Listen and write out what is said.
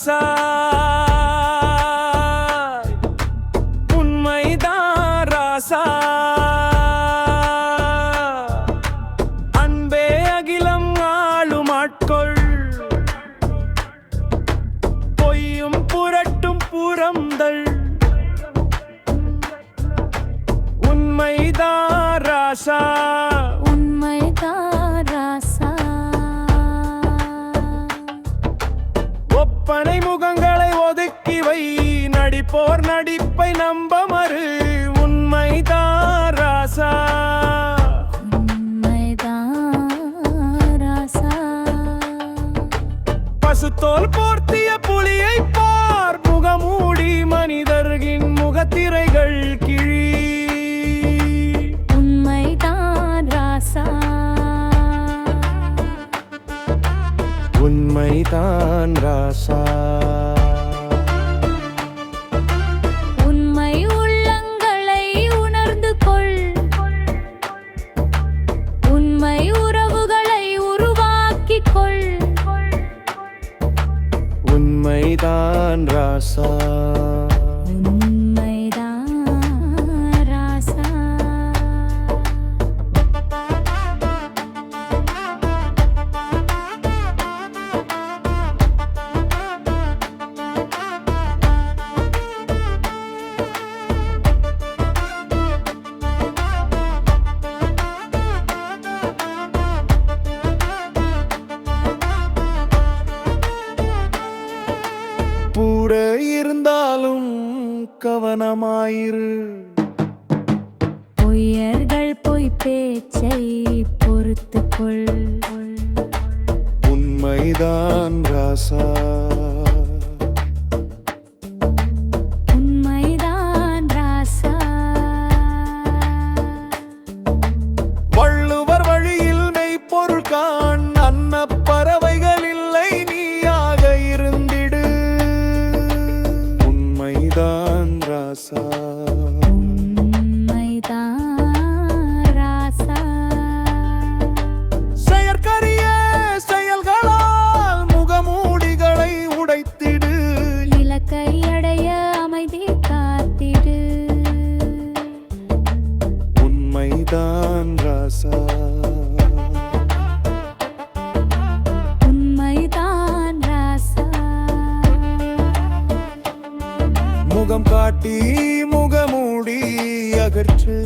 ராசா உண்மைதான் ராசா அன்பே அகிலம் ஆளும் ஆட்கொள் பொய்யும் புரட்டும் புறம்தள் உண்மைதான் ராசா ஒப்பனை முகங்களை ஒதுக்கி வை நடிப்போர் நடிப்பை நம்ப மறு உண்மைதான் ராசா பசுத்தோல் போர்த்திய புலியை பார் முகமூடி மனிதர்கின் முகத்திரைகள் கிழி உண்மைதான் ராசா உண்மை உள்ளங்களை உணர்ந்து கொள் உண்மை உறவுகளை உருவாக்கிக் கொள் உண்மைதான் ராசா கூட இருந்தாலும் கவனமாயிரு பொய்யர்கள் பொய் பேச்சை பொறுத்துக்கொள் உண்மைதான் ராசா உண்மைதான் ராசா வள்ளுவர் வழியில் மெய்ப்பொருள் காண் அன்ன பறவைகள் இல்லை நீயாக இருந்திடு உண்மைதான் ராசா செயற்கரிய செயல்களால் முகமூடிகளை உடைத்திடு இலக்கை அடைய அமைதி காத்திடு உண்மைதான் ராசா உண்மைதான் ராசா முகம் காட்டி முகமூடி அகற்று